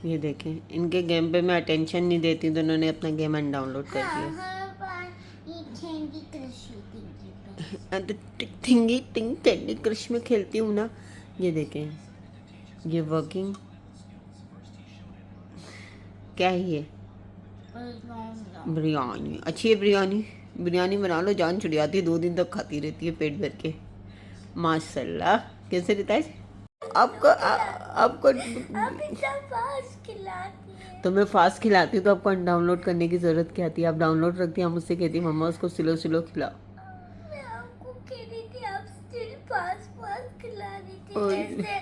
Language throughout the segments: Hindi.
ये देखें, इनके गेम पे मैं अटेंशन नहीं देती तो इन्होंने अपना गेम अनडाउनलोड कर दिया। थिंगी टिंग कैंडी क्रश में खेलती हूँ ना। ये देखें, ये वर्किंग क्या है ये? बिरयानी अच्छी है। बिरयानी बिरयानी बना लो, जान छुड़ जाती है, 2 दिन तक खाती रहती है पेट भर के। माशाल्लाह। कैसे रहता है आपको? आपको तो मैं फास्ट खिलाती हूँ तो आपको अनडाउनलोड करने की जरूरत क्या थी? आप डाउनलोड रखती हैं, हम मुझसे कहती मम्मा उसको स्लो स्लो खिलाओ। मैं आपको कह रही थी, आप स्टिल फास्ट फास्ट खिला रही थी जैसे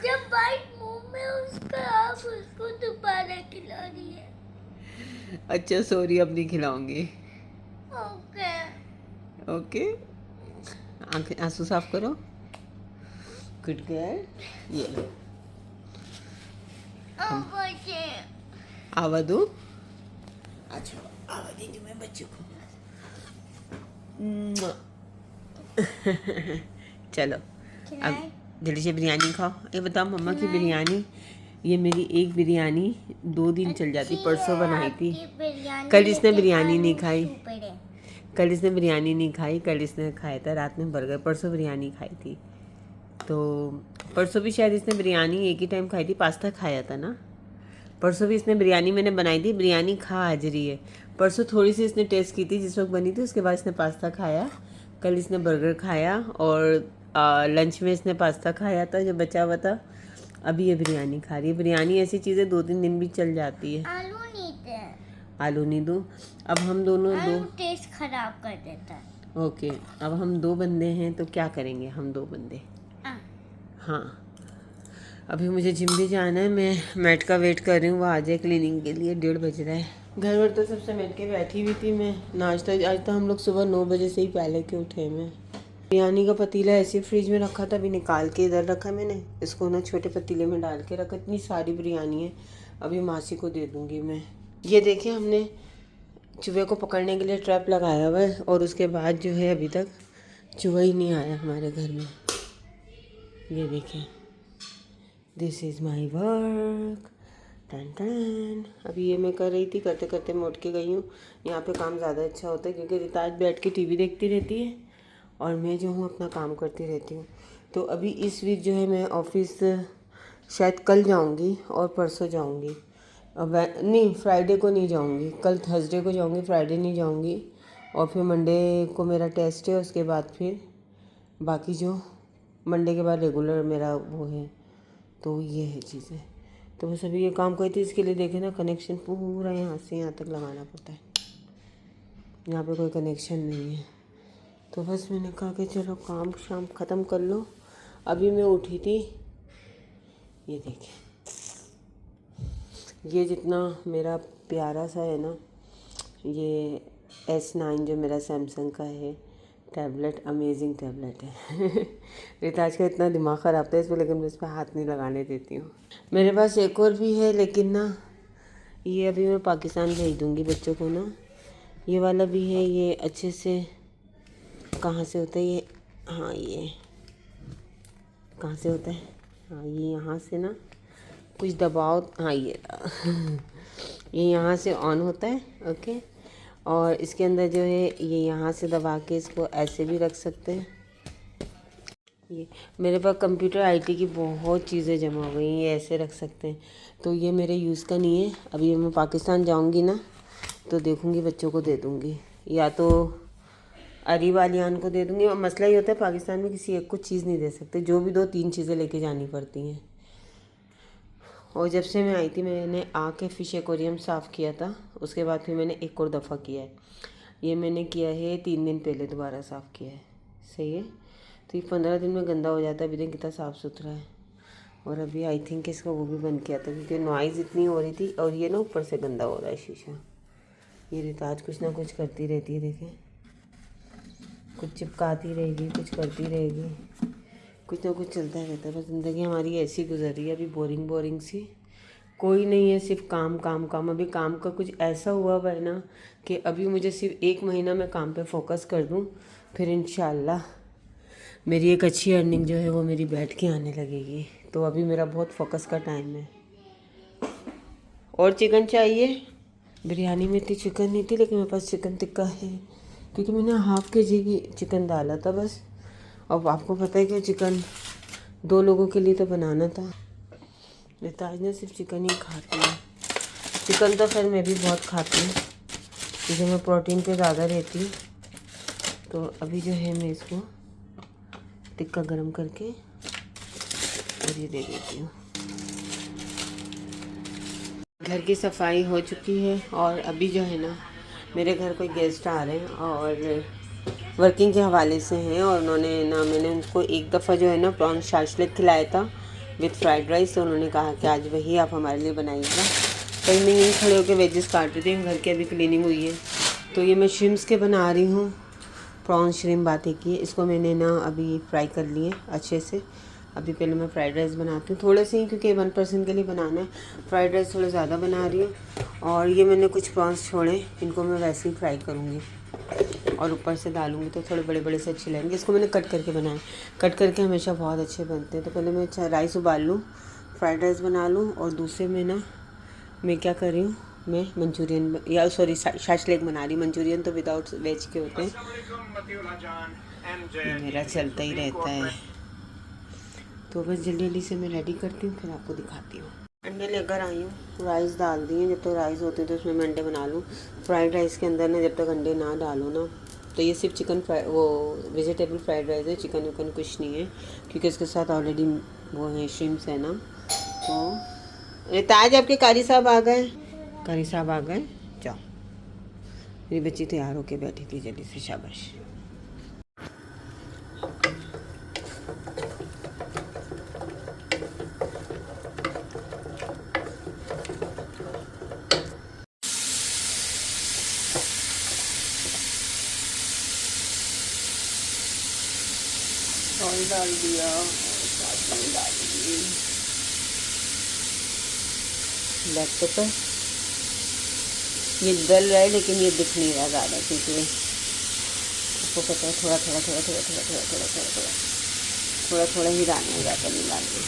जब बाइट मुंह में उसका आप उसको दोबारा खिला रही है। अच्छा सॉरी, अब नहीं खिलाऊंगी। Okay okay. आंखें आंसू साफ करो। Good girl. ये लो आवा दो। अच्छा आवा दीजिए मैं बच्चों को। चलो अब जल्दी से बिरयानी खाओ। ये बताओ मम्मा की बिरयानी, ये मेरी एक बिरयानी 2 दिन चल जाती। परसों बनाई थी, कल इसने बिरयानी नहीं खाई। कल इसने बिरयानी नहीं खाई, कल इसने खाया था रात में बर्गर, परसों बिरयानी खाई थी। तो परसों भी शायद इसने बिरयानी एक ही टाइम खाई थी, पास्ता खाया था ना। परसों भी इसने बिरयानी मैंने बनाई थी, बिरयानी खा आज रही है। परसों थोड़ी सी इसने टेस्ट की थी जिस वक्त बनी थी, उसके बाद इसने पास्ता खाया। कल इसने बर्गर खाया और लंच में इसने पास्ता खाया था जो बचा हुआ था। अभी ये बिरयानी खा रही है। बिरयानी ऐसी चीज़ है 2-3 दिन भी चल जाती है। आलू नहीं थे, आलू नहीं दूँ? अब हम दोनों दो टेस्ट खराब कर देता है। ओके, अब हम 2 बंदे हैं तो क्या करेंगे हम 2 बंदे। हाँ अभी मुझे जिम भी जाना है। मैं मैट का वेट कर रही हूँ, वो आ जाए क्लीनिंग के लिए। 1:30 बज रहा है। घर वर तो सब समेट के बैठी हुई थी मैं। नाश्ता आज तो हम लोग सुबह 9 बजे से ही पहले के उठे। मैं बिरयानी का पतीला ऐसे फ्रिज में रखा था, अभी निकाल के इधर रखा मैंने। इसको ना छोटे पतीले में डाल के रखा। इतनी सारी बिरयानी है, अभी मासी को दे दूँगी मैं। ये देखिए हमने चूहे को पकड़ने के लिए ट्रैप लगाया हुआ है और उसके बाद जो है अभी तक चूहा ही नहीं आया हमारे घर में। ये देखिए, दिस इज़ माई वर्क। टन टन। अभी ये मैं कर रही थी, करते करते मैं उठ के गई हूँ। यहाँ पे काम ज़्यादा अच्छा होता है क्योंकि रिताज बैठ के टीवी देखती रहती है और मैं जो हूँ अपना काम करती रहती हूँ। तो अभी इस वीक जो है मैं ऑफिस शायद कल जाऊँगी और परसों जाऊँगी। अब नहीं, फ्राइडे को नहीं जाऊँगी, कल थर्सडे को जाऊँगी, फ्राइडे नहीं जाऊँगी। और फिर मंडे को मेरा टेस्ट है, उसके बाद फिर बाकी जो मंडे के बाद रेगुलर मेरा वो है। तो ये है चीज़ें। तो बस अभी ये काम करती है। इसके लिए देखें ना, कनेक्शन पूरा यहाँ से यहाँ तक लगाना पड़ता है, यहाँ पे कोई कनेक्शन नहीं है। तो बस मैंने कहा कि चलो काम शाम ख़त्म कर लो। अभी मैं उठी थी, ये देखें, ये जितना मेरा प्यारा सा है ना, ये S9 जो मेरा सैमसंग का है टैबलेट, अमेजिंग टैबलेट है। रिताज का इतना दिमाग ख़राब था इस पर, लेकिन मैं इस पर हाथ नहीं लगाने देती हूँ। मेरे पास एक और भी है लेकिन ना ये अभी मैं पाकिस्तान भेज दूँगी बच्चों को ना। ये वाला भी है, ये अच्छे से कहाँ से होता है ये, हाँ ये कहाँ से होता है, हाँ ये यहाँ से ना कुछ दबाव, हाँ ये ये यहाँ से ऑन होता है। ओके, और इसके अंदर जो है ये यहाँ से दबा के इसको ऐसे भी रख सकते हैं। ये मेरे पास कंप्यूटर आईटी की बहुत चीज़ें जमा हो गई हैं, ये ऐसे रख सकते हैं। तो ये मेरे यूज़ का नहीं है। अभी मैं पाकिस्तान जाऊंगी ना तो देखूंगी, बच्चों को दे दूंगी, या तो अरी वालियान को दे दूंगी। और मसला ये होता है पाकिस्तान में किसी एक को चीज़ नहीं दे सकते, जो भी 2-3 चीज़ें लेके जानी पड़ती हैं। और जब से मैं आई थी मैंने आके फ़िश एक्वेरियम साफ़ किया था, उसके बाद फिर मैंने एक और दफ़ा किया है। ये मैंने किया है 3 दिन पहले, दोबारा साफ़ किया है। सही है, तो ये 15 दिन में गंदा हो जाता है। अभी देखिए कितना साफ़ सुथरा है। और अभी आई थिंक इसका वो भी बंद किया था क्योंकि नॉइज़ इतनी हो रही थी। और ये ना ऊपर से गंदा हो रहा है शीशा। ये रिताज कुछ ना कुछ करती रहती है, देखें, कुछ चिपकाती रहेगी, कुछ करती रहेगी, कुछ ना कुछ चलता रहता है। बस ज़िंदगी हमारी ऐसी गुजर रही है अभी, बोरिंग बोरिंग सी। कोई नहीं है, सिर्फ काम काम काम। अभी काम का कुछ ऐसा हुआ हुआ है ना कि अभी मुझे सिर्फ 1 महीना मैं काम पे फोकस कर दूँ, फिर इंशाल्लाह मेरी एक अच्छी अर्निंग जो है वो मेरी बैठ के आने लगेगी। तो अभी मेरा बहुत फोकस का टाइम है। और चिकन चाहिए। बिरयानी में इतनी चिकन नहीं थी, लेकिन मेरे पास चिकन टिक्का है, क्योंकि मैंने हाफ के जी की चिकन डाला था बस। अब आपको पता है कि चिकन 2 लोगों के लिए तो बनाना था। ताज ने सिर्फ चिकन ही खाती है। चिकन तो फिर मैं भी बहुत खाती हूँ, क्योंकि मैं प्रोटीन पे ज़्यादा रहती हूँ। तो अभी जो है मैं इसको टिक्का गरम करके और ये दे देती हूँ। घर की सफाई हो चुकी है और अभी जो है ना, मेरे घर कोई गेस्ट आ रहे हैं और वर्किंग के हवाले से हैं, और उन्होंने ना, मैंने उनको एक दफ़ा जो है ना प्रॉन शाशलिक खिलाया था विथ फ्राइड राइस। तो उन्होंने कहा कि आज वही आप हमारे लिए बनाइएगा। तो मैं यहीं खड़े होकर वेजेस काट रही थी, घर की अभी क्लीनिंग हुई है। तो ये मैं श्रिम्स के बना रही हूँ, प्रॉन श्रिम बात एक ही। इसको मैंने ना अभी फ्राई कर लिए अच्छे से। अभी पहले मैं फ्राइड राइस बनाती हूँ थोड़े से ही, क्योंकि 1 पर्सन के लिए बनाना है। फ्राइड राइस थोड़े ज़्यादा बना रही हूँ। और ये मैंने कुछ प्रॉन्स छोड़े, इनको मैं वैसे ही फ्राई करूँगी और ऊपर से डालूँगी, तो थोड़े बड़े बड़े से अच्छे लगेंगे। इसको मैंने कट करके बनाया, कट करके हमेशा बहुत अच्छे बनते हैं। तो पहले मैं राइस उबाल लूँ, फ्राइड राइस बना लूँ, और दूसरे में ना मैं क्या कर रही हूँ, मैं मंचूरियन या सॉरी शाशलिक बना रही हूँ। मंचूरियन तो विदाउट वेज के होते हैं, मेरा चलता ही रहता है। तो बस जल्दी जल्दी से मैं रेडी करती हूँ, फिर आपको दिखाती हूँ। अंडे लेकर आई हूँ, राइस डाल दिए। जब तक राइस होते हैं तो उसमें मैं अंडे बना लूँ। फ्राइड राइस के अंदर ना जब तक अंडे ना डालो ना, तो ये सिर्फ चिकन फ्राई, वो वेजिटेबल फ्राइड राइस है, चिकन विकन कुछ नहीं है, क्योंकि इसके साथ ऑलरेडी वो है श्रिम्स है ना। तो ताज आपके कारी साहब आ गए, कारी साहब आ गए। जाओ, मेरी बच्ची तैयार होके बैठी थी, जल्दी से शाबाश। ऑयल डाल दिया, साबुन डाल दी, ब्लैक पेपर। ये डल रहा है लेकिन ये दिख नहीं रहा ज़्यादा, क्योंकि आपको पता है थोड़ा थोड़ा थोड़ा थोड़ा थोड़ा थोड़ा थोड़ा थोड़ा थोड़ा थोड़ा थोड़ा ही डालना है, ज़्यादा नहीं डालना।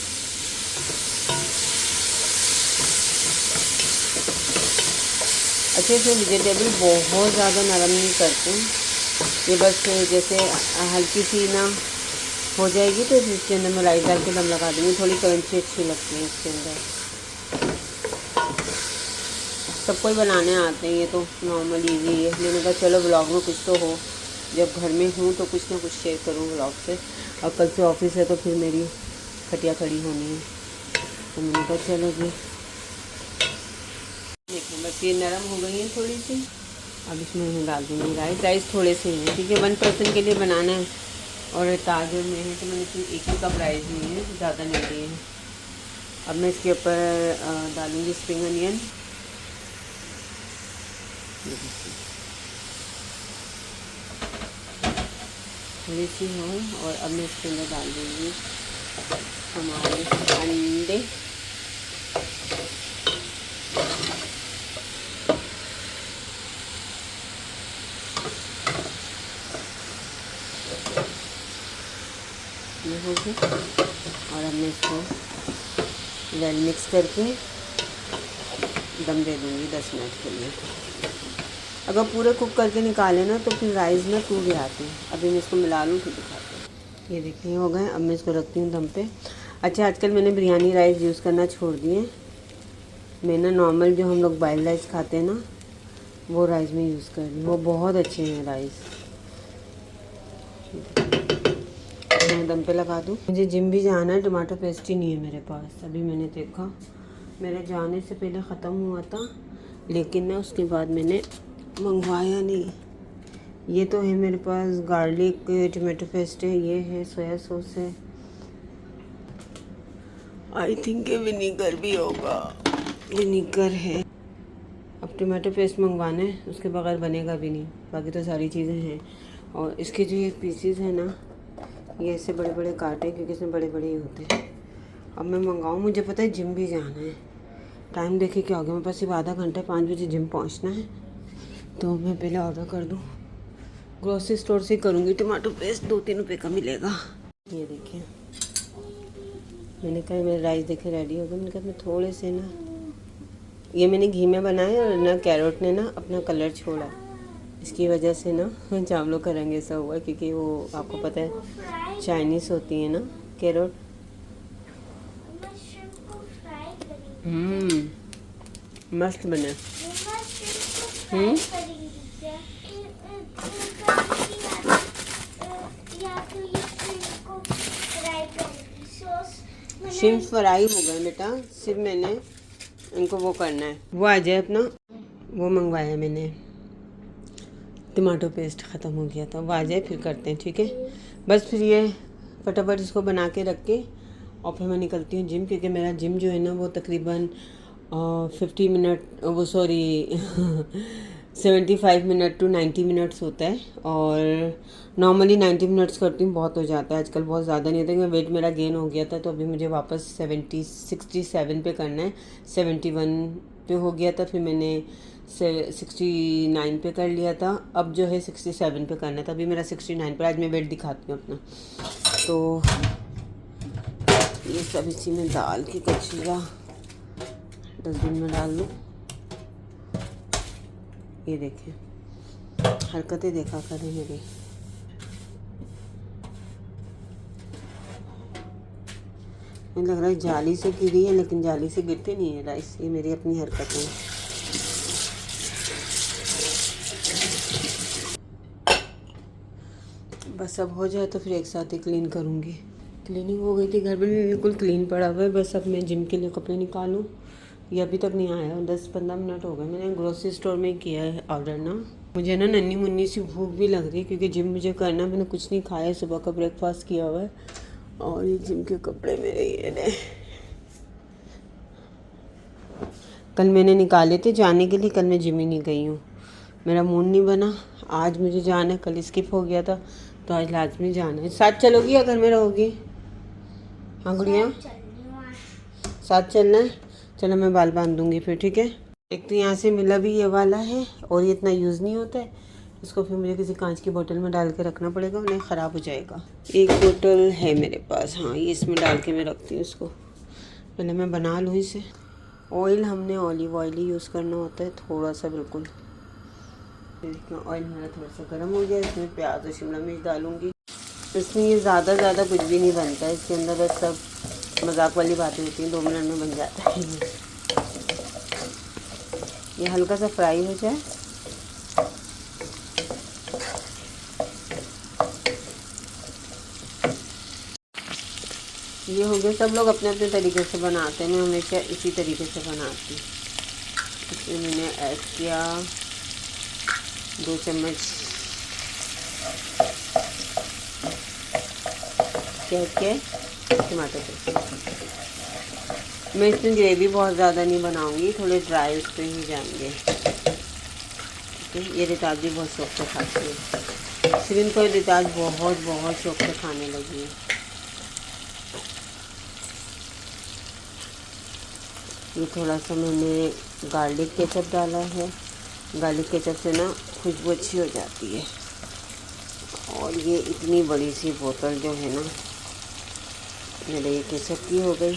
अच्छे से वेजिटेबल बहुत ज़्यादा नरम नहीं करते हैं, ये बस जैसे हल्की सी ना हो जाएगी तो इसके अंदर मैं राइस डाल के दम लगा दूँगी। थोड़ी क्रंची अच्छी लगती है इसके अंदर। सबको ही बनाने आते हैं, ये तो नॉर्मल ईजी है। मैंने कहा चलो ब्लॉग में कुछ तो हो, जब घर में हूँ तो कुछ ना कुछ शेयर करूँ ब्लॉग से। और कल से ऑफिस है तो फिर मेरी खटिया खड़ी होनी है, तो मैंने कहा चलो जी। देखो बस ये नरम हो गई है थोड़ी सी। अब इसमें मैं डाल दूँगी राइस। राइस थोड़े से हैं, क्योंकि 1 पर्सन के लिए बनाना है, और ताज़े में है तो मैंने सिर्फ 1 ही कप राइस लिए हैं, ज़्यादा नहीं लिए हैं। अब मैं इसके ऊपर डालूँगी स्प्रिंग अनियन। थोड़ी सी हो, और अब मैं इसके अंदर डाल दूँगी हमारे अंडे। ये हो गया, और अब मैं इसको वेल मिक्स करके दम दे दूँगी 10 मिनट के लिए। अगर पूरे कुक करके निकाले ना तो फिर राइस ना टूट जाते हैं। अभी मैं इसको मिला लूँ फिर दिखाती हूँ। ये देखिए हो गए। अब मैं इसको रखती हूँ दम पे। अच्छा, आजकल मैंने बिरयानी राइस यूज़ करना छोड़ दिए। मैं ना नॉर्मल जो हम लोग बॉइल्ड राइस खाते हैं ना, वो राइस में यूज़ कर रही हूँ, वो बहुत अच्छे हैं राइस। मैं दम पे लगा दूँ। मुझे जिम भी जाना है, टमाटो पेस्ट ही नहीं है मेरे पास। अभी मैंने देखा, मेरे जाने से पहले ख़त्म हुआ था, लेकिन ना उसके बाद मैंने मंगवाया नहीं। ये तो है मेरे पास गार्लिक टमाटो पेस्ट है, ये है सोया सॉस है, आई थिंक ये विनीगर भी होगा, विनीगर है। अब टमाटो पेस्ट मंगवाना है, उसके बगैर बनेगा भी नहीं। बाकी तो सारी चीज़ें हैं। और इसके जो ये पीसीज हैं ना, ये ऐसे बड़े बड़े काटे, क्योंकि इसमें बड़े बड़े ही होते हैं। अब मैं मंगाऊँ, मुझे पता है जिम भी जाना है। टाइम देखे क्या हो गया, मेरे पास सिर्फ आधा घंटा, 5 बजे जिम पहुंचना है। तो मैं पहले ऑर्डर कर दूं, ग्रोसरी स्टोर से करूंगी। टमाटो पेस्ट 2-3 रुपये का मिलेगा। ये देखिए, मैंने कहा मेरे राइस देखे रेडी हो गए। मैंने कहा मैं थोड़े से ना ये मैंने घी में बनाया और ना कैरेट ने ना अपना कलर छोड़ा, इसकी वजह से ना चावलों का रंग ऐसा हुआ, क्योंकि वो आपको पता है चाइनीज़ होती है ना कैरेट। मस्त बने। शिम्प फ्राई हो गए बेटा, सिर्फ मैंने इनको वो करना है, वो आ जाए अपना। वो मंगवाया मैंने, टमाटो पेस्ट ख़त्म हो गया था, वो आ जाए फिर करते हैं, ठीक है। बस फिर ये फटाफट इसको बना के रख के और फिर मैं निकलती हूँ जिम, क्योंकि मेरा जिम जो है ना वो तकरीबन 50 मिनट, वो सॉरी 75 मिनट टू 90 मिनट्स होता है, और नॉर्मली 90 मिनट्स करती हूँ, बहुत हो जाता है आजकल, बहुत ज़्यादा नहीं होता, क्योंकि वेट मेरा गेन हो गया था, तो अभी मुझे वापस 67 पे करना है। 71 पे हो गया था, फिर मैंने 69 पे कर लिया था, अब जो है 67 पे करना था, अभी मेरा 69 पे। आज मैं वेट दिखाती हूँ अपना। तो ये सब इसी में डाल के कचरा डस्टबिन में डाल दूँ। ये देखें, हरकतें देखा करें मेरी। मुझे लग रहा है जाली से गिरी है, लेकिन जाली से गिरते नहीं है राइस, ये मेरी अपनी हरकतें हैं। बस अब हो जाए तो फिर एक साथ ही क्लीन करूँगी। क्लीनिंग हो गई थी, घर में भी बिल्कुल क्लीन पड़ा हुआ है, बस अब मैं जिम के लिए कपड़े निकालूँ। ये अभी तक नहीं आया, 10-15 मिनट हो गए। मैंने ग्रोसरी स्टोर में किया है ऑर्डर ना। मुझे ना नन्ही मुन्नी सी भूख भी लग रही है, क्योंकि जिम मुझे करना, मैंने कुछ नहीं खाया, सुबह का ब्रेकफास्ट किया हुआ है, और ये जिम के कपड़े मेरे ये ने कल मैंने निकाले थे जाने के लिए, कल मैं जिम ही नहीं गई हूँ, मेरा मूड नहीं बना। आज मुझे जाना है, कल स्किप हो गया था, तो आज लाजमी जाना है। साथ चलोगी या घर में रहोगी? हाँ गुड़िया, साथ चलना है। चलो मैं बाल बांध दूँगी फिर, ठीक है। एक तो यहाँ से मिला भी ये वाला है, और ये इतना यूज़ नहीं होता है, इसको फिर मुझे किसी कांच की बोतल में डाल के रखना पड़ेगा, उन्हें ख़राब हो जाएगा। एक बोतल है मेरे पास, हाँ, ये इसमें डाल के मैं रखती हूँ इसको। पहले मैं बना लूँ इसे। ऑयल हमने ऑलिव ऑयल ही यूज़ करना होता है, थोड़ा सा बिल्कुल। देखिए ऑयल मेरा थोड़ा सा गर्म हो गया, इसमें प्याज और शिमला मिर्च डालूँगी। इसमें ये ज़्यादा कुछ भी नहीं बनता है, इसके अंदर बस सब मजाक वाली बातें होती हैं, 2 मिनट में बन जाता है। ये हल्का सा फ्राई हो जाए, ये हो गया। सब लोग अपने अपने तरीके से बनाते हैं, मैं हमेशा इसी तरीके से बनाती हूँ। इसमें मैंने ऐड किया 2 चम्मच क्या टमाटर पेस्ट। मैं इसमें ग्रेवी बहुत ज़्यादा नहीं बनाऊंगी, थोड़े ड्राई उस पर ही जाएंगे, ठीक है। ये रिताज भी बहुत शौक से खाती है, सिर्फ को रिताज बहुत शौक से खाने लगी है। ये थोड़ा सा मैंने गार्लिक केचप डाला है, गार्लिक केचप से ना खुशबू अच्छी हो जाती है। और ये इतनी बड़ी सी बोतल जो है ना मेरे ये केचप की हो गई।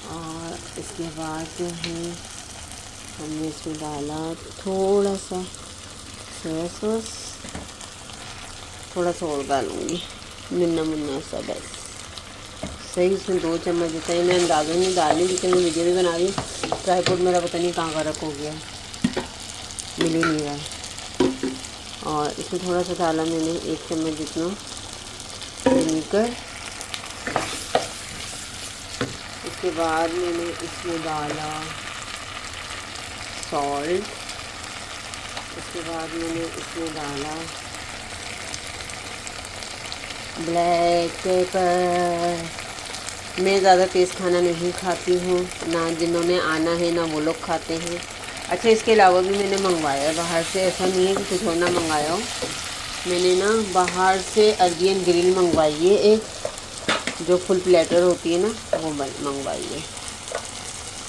और इसके बाद जो है हमने इसमें डाला थोड़ा सा सोया सॉस, थोड़ा सा और डालूँगी, मुन्ना सा बस, सही। इसमें 2 चम्मच जितना ही मैं अंदाज़ा नहीं डाली, लेकिन मैं वीडियो भी बना रही हूँ। ट्राईपोड मेरा पता नहीं कहाँ का रख हो गया, मिल ही नहीं रहा है। और इसमें थोड़ा सा डाला मैंने 1 चम्मच जितना विनेगर। उसके बाद मैंने इसमें डाला सॉल्ट। उसके बाद मैंने इसमें डाला ब्लैक पेपर। मैं ज़्यादा तेज़ खाना नहीं खाती हूँ, ना जिन्होंने आना है ना वो लोग खाते हैं। अच्छा, इसके अलावा भी मैंने मंगवाया है बाहर से, ऐसा नहीं है कि कुछ और ना मंगाया हो। मैंने ना बाहर से अरबियन ग्रिल मंगवाई है एक, जो फुल प्लेटर होती है ना, वो मंगवाई है।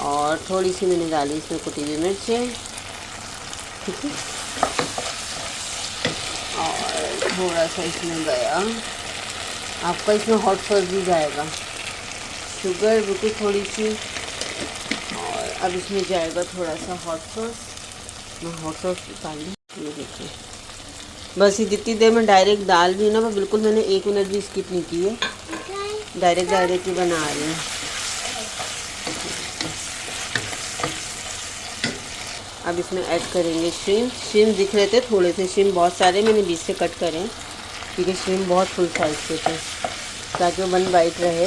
और थोड़ी सी मैंने डाली इसमें कुटी हुई मिर्च है, ठीक है। और थोड़ा सा इसमें गया, आपका इसमें हॉट सॉस भी जाएगा, शुगर बिल्कुल थोड़ी सी, और अब इसमें जाएगा थोड़ा सा हॉट सॉस। मैं हॉट सॉस डाल दूँ, ये देखिए। बस ये जितनी देर में डायरेक्ट डाल रही हूँ ना, मैं बिल्कुल मैंने 1 मिनट भी स्किप नहीं की है, डायरेक्ट ही बना रही हूँ। अब इसमें ऐड करेंगे श्रिम्प दिख रहे थे थोड़े से श्रिम्प, बहुत सारे मैंने बीच से कट करे हैं क्योंकि श्रिम्प बहुत फुल साइज के थे, ताकि वो 1 बाइट रहे।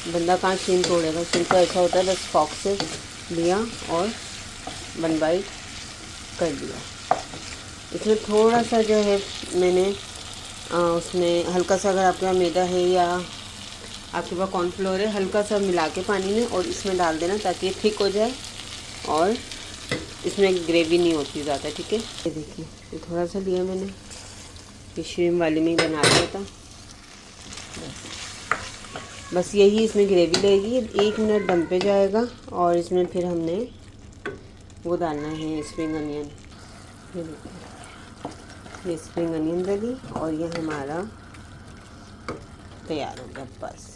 बंदा कहाँ श्रिम्प तोड़ेगा, श्रिम्प तो ऐसा होता है बस फॉक से लिया और 1 बाइट कर दिया। इसमें थोड़ा सा जो है मैंने उसमें हल्का सा, अगर आपके पास मैदा है या आपके पास कॉर्नफ्लोर है, हल्का सा मिला के पानी में और इसमें डाल देना ताकि ये थिक हो जाए और इसमें ग्रेवी नहीं होती ज़्यादा, ठीक है। ये देखिए, ये थोड़ा सा लिया मैंने, ये श्रिम्प वाले में ही बना दिया था। बस यही इसमें ग्रेवी लगेगी। 1 मिनट दम पे जाएगा और इसमें फिर हमने वो डालना है स्प्रिंग अनियन। ये देखिए, ये स्प्रिंग अनियन डली और ये हमारा तैयार हो गया। बस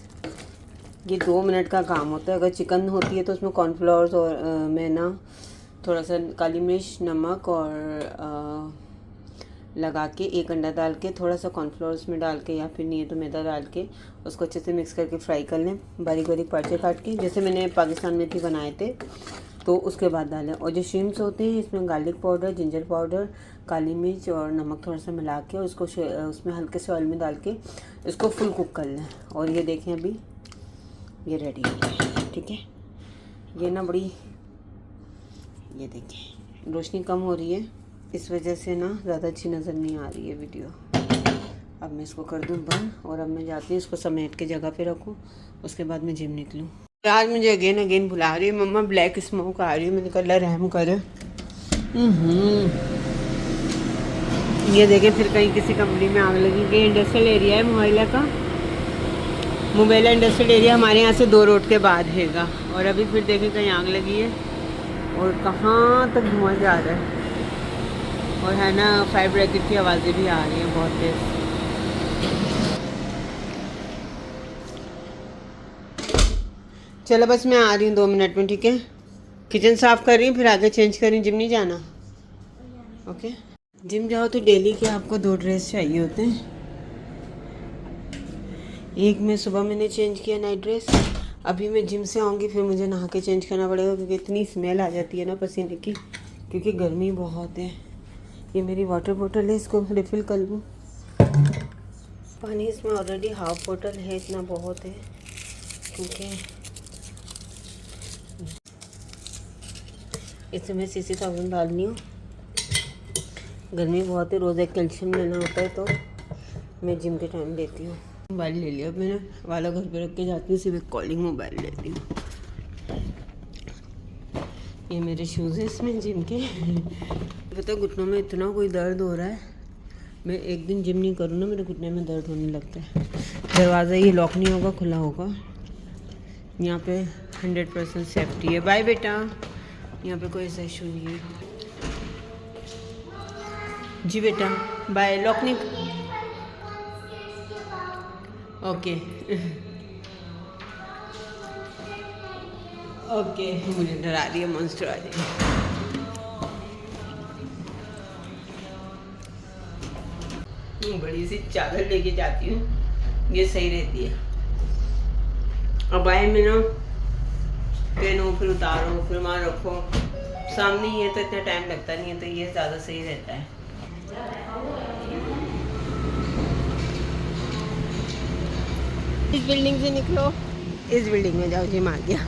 ये 2 मिनट का काम होता है। अगर चिकन होती है तो उसमें कॉर्नफ्लोर और मैं ना थोड़ा सा काली मिर्च, नमक और लगा के 1 अंडा डाल के थोड़ा सा कॉर्नफ्लोर उसमें डाल के, या फिर नहीं है तो मैदा डाल के उसको अच्छे से मिक्स करके फ्राई कर लें, बारीक बारीक पार्चे काट के, जैसे मैंने पाकिस्तान में भी बनाए थे। तो उसके बाद डालें। और जो श्रिम्प्स होते हैं इसमें गार्लिक पाउडर, जिंजर पाउडर, काली मिर्च और नमक थोड़ा सा मिला के उसको उसमें हल्के से ऑयल में डाल के इसको फुल कुक कर लें। और ये देखें अभी ये रेडी है, ठीक है। ये ना बड़ी, ये देखिए रोशनी कम हो रही है, इस वजह से ना ज़्यादा अच्छी नज़र नहीं आ रही है वीडियो। अब मैं इसको कर दूँ बंद और अब मैं जाती हूँ इसको समेट के जगह पे रखूँ, उसके बाद मैं जिम निकलूँ। आज मुझे अगेन बुला रही है मम्मा, ब्लैक स्मोक आ रही है। मैंने कहा अल्लाह रहम करे। ये देखें, फिर कहीं किसी कंपनी में आग लगी। कि इंडस्ट्रियल एरिया है मोबाइला का, मोबाइला इंडस्ट्रियल एरिया हमारे यहाँ से 2 रोड के बाद हैगा। और अभी फिर देखें कहीं आग लगी है और कहाँ तक धुआं जा रहा है। और है ना, फायर ब्रिगेड की आवाज़ें भी आ रही हैं बहुत तेज़। चलो बस मैं आ रही हूँ 2 मिनट में, ठीक है। किचन साफ़ कर रही हूँ, फिर आगे चेंज कर रही हूँ। जिम नहीं जाना? ओके। जिम जाओ तो डेली के आपको 2 ड्रेस चाहिए होते हैं। एक में सुबह मैंने चेंज किया नाइट ड्रेस, अभी मैं जिम से आऊँगी फिर मुझे नहा के चेंज करना पड़ेगा क्योंकि इतनी स्मेल आ जाती है ना पसीने की, क्योंकि गर्मी बहुत है। ये मेरी वाटर बोतल है, इसको रिफ़िल कर लूँ। पानी इसमें ऑलरेडी हाफ बोतल है, इतना बहुत है। क्योंकि इसमें मैं सीसी साबुन डालनी हूँ, गर्मी बहुत है, रोज़ एक कैल्शियम लेना होता है तो मैं जिम के टाइम लेती हूँ। मोबाइल ले लिया मैंने, वाला घर पे रख के जाती हूँ, सिर्फ कॉलिंग मोबाइल लेती हूँ। ये मेरे शूज़ हैं इसमें जिम के। पता घुटनों में इतना कोई दर्द हो रहा है, मैं एक दिन जिम नहीं करूँ ना मेरे घुटने में दर्द होने लगता है। दरवाज़ा ये लॉक नहीं होगा, खुला होगा। यहाँ पे 100% सेफ्टी है। बाय बेटा, यहाँ पे कोई ऐसा इशू नहीं है। जी बेटा बाय। लॉक नहीं, ओके। ओके, मुझे डरा रही है, मॉन्स्टर आ रही है। बड़ी सी चादर लेके जाती हूँ, ये सही रहती है। अब आए में ना पहनो, फिर उतारो, फिर वहाँ रखो, सामने ही है तो इतना टाइम लगता नहीं है, तो ये ज़्यादा सही रहता है। इस बिल्डिंग से निकलो, इस बिल्डिंग में जाओ, जिम आ गया।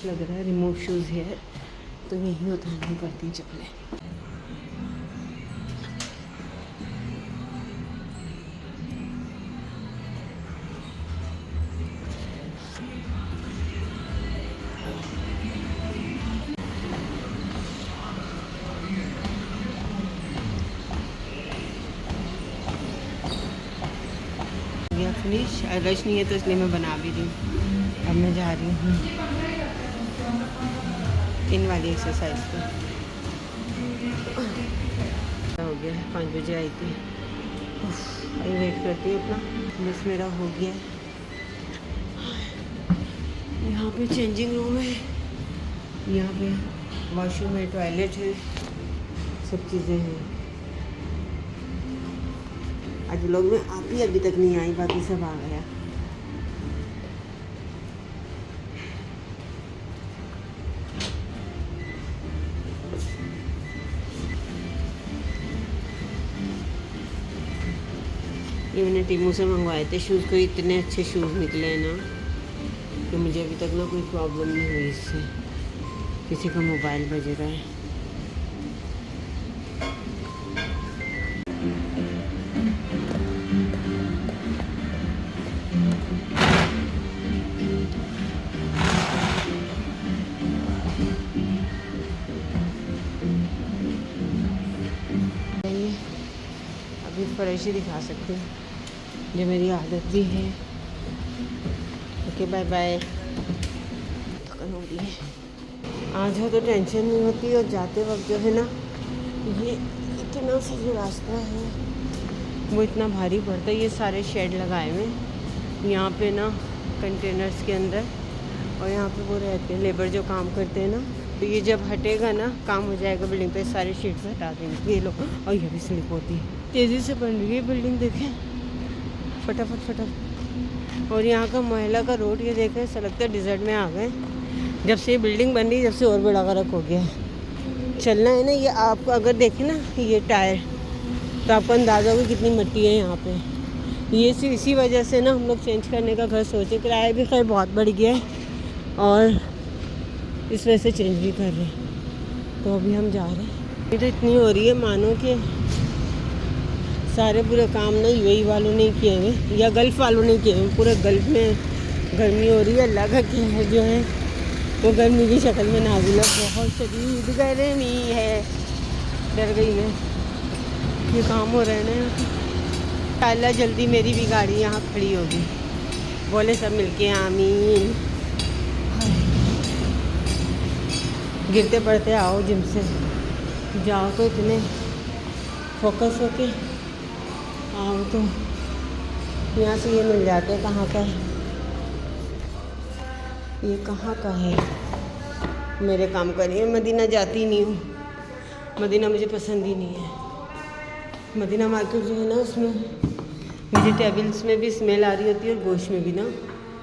लग रहा है रिमूव शूज़ है तो यही उतारनी पड़ती हैं चप्पलें। फिनिश रश नहीं है तो इसलिए मैं बना भी रही हूँ। अब मैं जा रही हूँ इन वाली एक्सरसाइज पे। हो गया है, 5 बजे आई थी। अभी वेट करती हूँ अपना, बस मेरा हो गया है। यहाँ पे चेंजिंग रूम है, यहाँ पे वॉशरूम है, टॉयलेट है, सब चीज़ें हैं। आज लोग में आप ही अभी तक नहीं आई, बाकी सब आ गया। ये मैंने टीमू से मंगवाए थे शूज़, कोई इतने अच्छे शूज़ निकले हैं ना कि मुझे अभी तक ना कोई प्रॉब्लम नहीं हुई इससे। किसी का मोबाइल बज रहा है। अभी फ्रेश ही दिखा सकती हूँ, जो मेरी आदत भी है। Okay bye bye. थकन हो गई है। आ जाओ तो टेंशन नहीं होती, और जाते वक्त जो है ना, ये इतना सा जो रास्ता है वो इतना भारी पड़ता है। ये सारे शेड लगाए हुए यहाँ पे ना, कंटेनर्स के अंदर, और यहाँ पे वो रहते हैं लेबर जो काम करते हैं ना। तो ये जब हटेगा ना, काम हो जाएगा बिल्डिंग पे, सारे शीट्स हटा देंगे ये लोग। और ये भी स्लिप होती है, तेज़ी से बन रही है बिल्डिंग, देखें फटाफट फटाफट। और यहाँ का मोहल्ला का रोड ये देखें, ऐसा लगता है डिजर्ट में आ गए। जब से ये बिल्डिंग बन रही है, जब से और बड़ा गरक हो गया है। चलना है ना, ये आपको अगर देखें ना ये टायर, तो आपको अंदाज़ा होगा कितनी मिट्टी है यहाँ पे। ये सिर्फ इसी वजह से ना हम लोग चेंज करने का घर सोचे। किराया भी खैर बहुत बढ़ गया है, और इस वजह से चेंज भी कर रहे हैं। तो अभी हम जा रहे हैं। ये तो इतनी हो रही है मानो कि सारे पूरे काम ना यूएई वालों ने किए हुए, या गल्फ़ वालों ने किए हुए। पूरे गल्फ़ में गर्मी हो रही है। अल्लाह का कहर जो है वो गर्मी की शक्ल में नाज़िल है। बहुत शदीद गर्मी है, डर गई मैं। ये काम हो रहे हैं ना, अल्लाह जल्दी मेरी भी गाड़ी यहाँ खड़ी होगी। बोले सब मिलके आमीन। गिरते पड़ते आओ जिम से, जाओ तो इतने फोकस होके आओ तो यहाँ से ये मिल जाते हैं। कहाँ का है ये, कहाँ का है? मेरे काम का नहीं है। मदीना जाती नहीं हूँ, मदीना मुझे पसंद ही नहीं है। मदीना मार्केट जो है ना, उसमें वेजिटेबल्स में भी स्मेल आ रही होती है, और गोश्त में भी ना।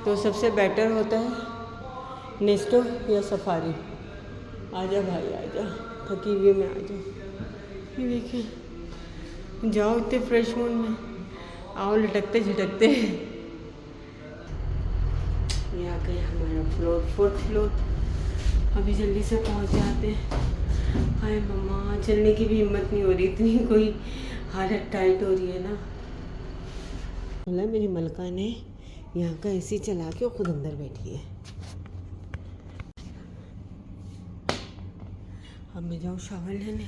तो सबसे बेटर होता है नेस्टो या सफारी। आजा भाई आजा, थकी हुई में आजा। ये देखिए, जाओ इतने फ्रेश मूड में आओ, लटकते झटकते। ये आ गया हमारा फ्लोर, 4th फ्लोर। अभी जल्दी से पहुंच जाते हैं। हाय मम्मा, चलने की भी हिम्मत नहीं हो रही, इतनी कोई हालत टाइट हो रही है ना। बोला मेरी मलका ने यहाँ का एसी चला के खुद अंदर बैठी है। अब मैं जाऊँ शावर लेने।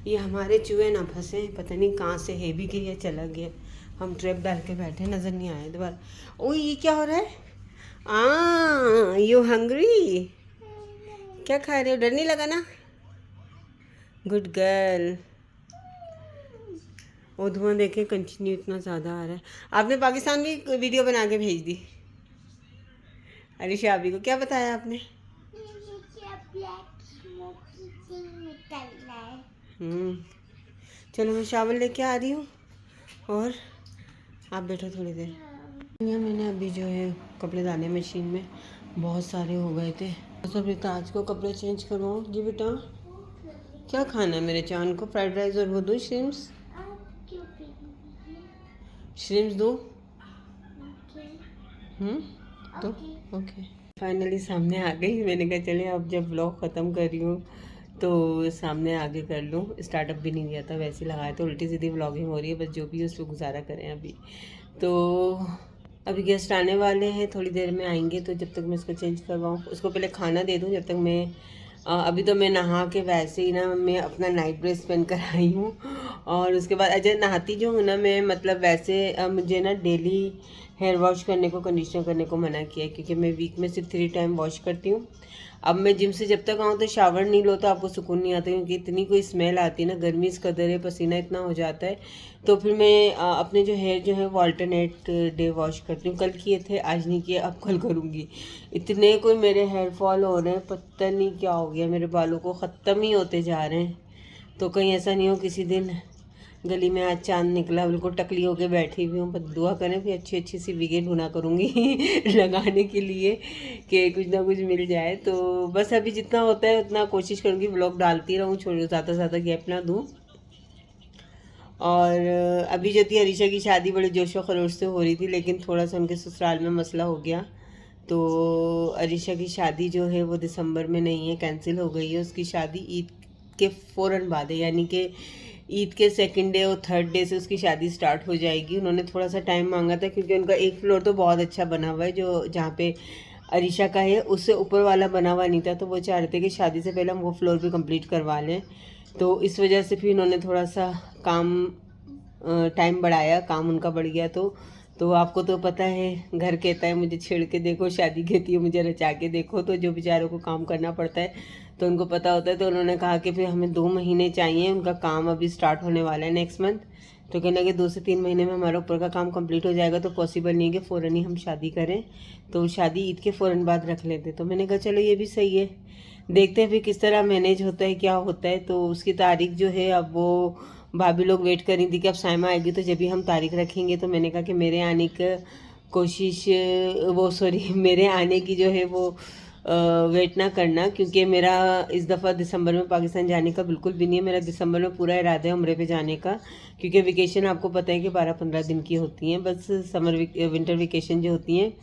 ये हमारे चूहे ना फंसे, पता नहीं कहाँ से है भी गया, चला गया। हम ट्रैप डाल के बैठे, नज़र नहीं आए दोबारा। ओ ये क्या हो रहा है? You hungry? क्या खा रहे हो? डर नहीं लगा ना? Good girl. वो धुआं देखें कंटिन्यू इतना ज़्यादा आ रहा है। आपने पाकिस्तान भी वीडियो बना के भेज दी। अलिशा अभी को क्या बताया आपने? चलो मैं शावर लेके आ रही हूँ, और आप बैठो थोड़ी देर। मैंने अभी जो है कपड़े डाले मशीन में, बहुत सारे हो गए थे। अभी ताज को कपड़े चेंज करवाऊँ। जी बेटा, क्या खाना है मेरे चांद को? फ्राइड राइस और वो दो श्रिम्स, श्रिम्स दो। तो ओके। फाइनली सामने आ गई। मैंने कहा चले अब जब ब्लॉग ख़त्म कर रही हूँ तो सामने आगे कर लूँ। स्टार्टअप भी नहीं दिया था, वैसे ही लगाया, तो उल्टी सीधी व्लॉगिंग हो रही है। बस जो भी है उस पर गुजारा करें अभी। तो अभी गेस्ट आने वाले हैं, थोड़ी देर में आएंगे, तो जब तक मैं इसको चेंज करवाऊँ, उसको पहले खाना दे दूँ। जब तक मैं अभी तो मैं नहा के वैसे ही ना मैं अपना नाइट ड्रेस पहन कर आई हूँ। और उसके बाद अजय नहाती जो हूँ ना मैं, मतलब वैसे मुझे ना डेली हेयर वॉश करने को, कंडीशनर करने को मना किया है, क्योंकि मैं वीक में सिर्फ 3 टाइम वॉश करती हूँ। अब मैं जिम से जब तक आऊँ तो शावर नहीं लो तो आपको सुकून नहीं आता, क्योंकि इतनी कोई स्मेल आती है ना, गर्मी इस कदर है, पसीना इतना हो जाता है। तो फिर मैं अपने जो हेयर जो है वो अल्टरनेट डे वॉश करती हूँ। कल किए थे, आज नहीं किए, अब कल करूँगी। इतने कोई मेरे हेयर फॉल हो रहे हैं, पता नहीं क्या हो गया, मेरे बालों को ख़त्म ही होते जा रहे हैं। तो कहीं ऐसा नहीं हो किसी दिन गली में आज चांद निकला, बिल्कुल टकली होके बैठी हुई हूँ। बस दुआ करें फिर अच्छी अच्छी सी विगे ढूंढा करूँगी लगाने के लिए कि कुछ ना कुछ मिल जाए। तो बस अभी जितना होता है उतना कोशिश करूँगी व्लॉग डालती रहूँ, छोड़ ज़्यादा ज़्यादा गैप ना दूँ। और अभी जो थी अरीशा की शादी बड़े जोश व खरोश से हो रही थी, लेकिन थोड़ा सा उनके ससुराल में मसला हो गया। तो अरीशा की शादी जो है वो दिसंबर में नहीं है, कैंसिल हो गई है। उसकी शादी ईद के फ़ौरन बाद है, यानी कि ईद के सेकंड डे और थर्ड डे से उसकी शादी स्टार्ट हो जाएगी। उन्होंने थोड़ा सा टाइम मांगा था, क्योंकि उनका एक फ्लोर तो बहुत अच्छा बना हुआ है, जो जहाँ पे अरीशा का है उससे ऊपर वाला बना हुआ नहीं था। तो वो चाह रहे थे कि शादी से पहले हम वो फ्लोर भी कंप्लीट करवा लें। तो इस वजह से फिर उन्होंने थोड़ा सा टाइम बढ़ाया, काम उनका बढ़ गया। तो आपको तो पता है, घर कहता है मुझे छेड़ के देखो, शादी कहती है मुझे रचा के देखो। तो जो बेचारों को काम करना पड़ता है तो उनको पता होता है। तो उन्होंने कहा कि फिर हमें 2 महीने चाहिए, उनका काम अभी स्टार्ट होने वाला है नेक्स्ट मंथ। तो कहने लगे 2 से 3 महीने में हमारा ऊपर का काम कंप्लीट हो जाएगा। तो पॉसिबल नहीं है कि फ़ौरन ही हम शादी करें, तो शादी ईद के फ़ौरन बाद रख लेते। तो मैंने कहा चलो ये भी सही है, देखते हैं फिर किस तरह मैनेज होता है, क्या होता है। तो उसकी तारीख जो है, अब वो भाभी लोग वेट कर रही थी कि अब साइमा आएगी तो जब भी हम तारीख रखेंगे। तो मैंने कहा कि मेरे आने की कोशिश, वो सॉरी मेरे आने की जो है वो वेट ना करना, क्योंकि मेरा इस दफ़ा दिसंबर में पाकिस्तान जाने का बिल्कुल भी नहीं है। मेरा दिसंबर में पूरा इरादा है उम्रे पे जाने का, क्योंकि वेकेशन आपको पता है कि 12-15 दिन की होती हैं, बस विंटर वेकेशन जो होती हैं।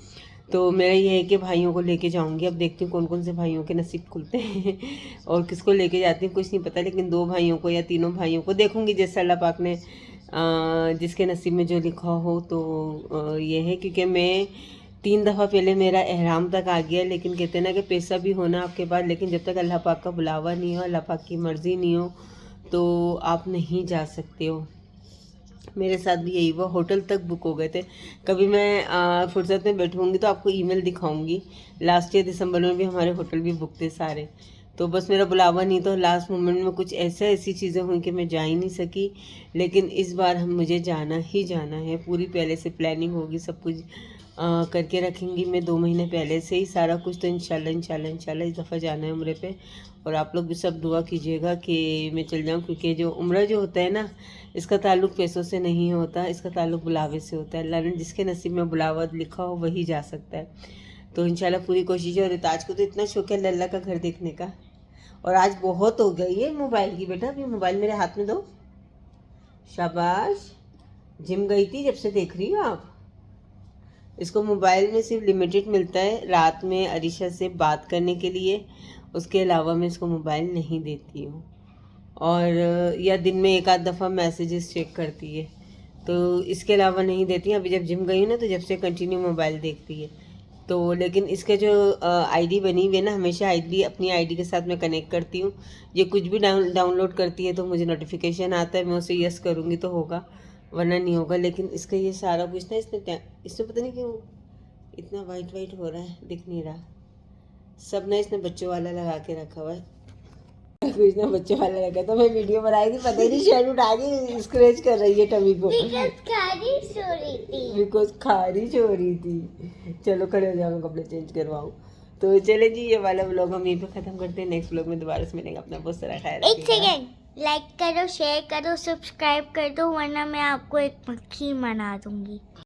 तो मेरा ये है कि भाइयों को लेके जाऊंगी। अब देखती हूँ कौन कौन से भाइयों के नसीब खुलते हैं और किसको लेके जाती हूँ, कुछ नहीं पता। लेकिन 2 भाइयों को या 3 भाइयों को देखूंगी, जैसे अल्लाह पाक ने जिसके नसीब में जो लिखा हो। तो ये है, क्योंकि मैं 3 दफ़ा पहले मेरा एहराम तक आ गया, लेकिन कहते हैं ना कि पैसा भी होना आपके पास, लेकिन जब तक अल्लाह पाक का बुलावा नहीं हो, अल्लाह पाक की मर्ज़ी नहीं हो, तो आप नहीं जा सकते हो। मेरे साथ भी यही हुआ, होटल तक बुक हो गए थे। कभी मैं फुर्सत में बैठूंगी तो आपको ईमेल दिखाऊंगी। लास्ट ईयर दिसंबर में भी हमारे होटल भी बुक थे सारे। तो बस मेरा बुलावा नहीं, तो लास्ट मोमेंट में कुछ ऐसी चीज़ें हुई कि मैं जा ही नहीं सकी। लेकिन इस बार मुझे जाना ही जाना है, पूरी पहले से प्लानिंग होगी, सब कुछ करके रखेंगी मैं 2 महीने पहले से ही सारा कुछ। तो इंशाल्लाह इस दफ़ा जाना है उम्रे पे। और आप लोग भी सब दुआ कीजिएगा कि मैं चल जाऊँ, क्योंकि जो उम्रा जो होता है ना, इसका ताल्लुक़ पैसों से नहीं होता, इसका ताल्लुक़ बुलावे से होता है। अल्लाह ने जिसके नसीब में बुलावा लिखा हो वही जा सकता है। तो इंशाल्लाह पूरी कोशिश है। और रिताज को तो इतना शौक है लल्ला का घर देखने का, और आज बहुत हो गई है मोबाइल की। बेटा अभी मोबाइल मेरे हाथ में दो, शाबाश। जिम गई थी जब से देख रही हो आप। इसको मोबाइल में सिर्फ लिमिटेड मिलता है रात में अरीशा से बात करने के लिए, उसके अलावा मैं इसको मोबाइल नहीं देती हूँ। और या दिन में 1-8 दफ़ा मैसेजेस चेक करती है, तो इसके अलावा नहीं देती। अभी जब जिम गई ना, तो जब से कंटिन्यू मोबाइल देखती है। तो लेकिन इसके जो आईडी बनी हुई है ना, हमेशा आईडी अपनी आईडी के साथ मैं कनेक्ट करती हूँ। ये कुछ भी डाउनलोड करती है तो मुझे नोटिफिकेशन आता है, मैं उसे यस करूँगी तो होगा, वरना नहीं होगा। लेकिन इसका ये सारा कुछ ना, इससे पता नहीं क्यों इतना वाइट हो रहा है, दिख नहीं रहा। सब ना इसने बच्चों वाला लगा के रखा हुआ है, कुछ ना बच्चों वाला लगा। तो मैं वीडियो बनाई थी, पता ही नहीं शर्ट उठा के स्क्रैच कर रही है टमी को, बिकॉज खारिश हो रही थी। चलो खड़े हो जाओ, मैं कपड़े चेंज करवाऊँ। तो चले जी, ये वाला व्लॉग हम यहीं पे ख़त्म करते हैं। नेक्स्ट व्लॉग में दोबारा से मिलेंगे। अपना बहुत सारा ख्याल रखिएगा। 1 सेकेंड, लाइक करो, शेयर करो, सब्सक्राइब कर दो, वरना मैं आपको एक मक्खी बना दूंगी।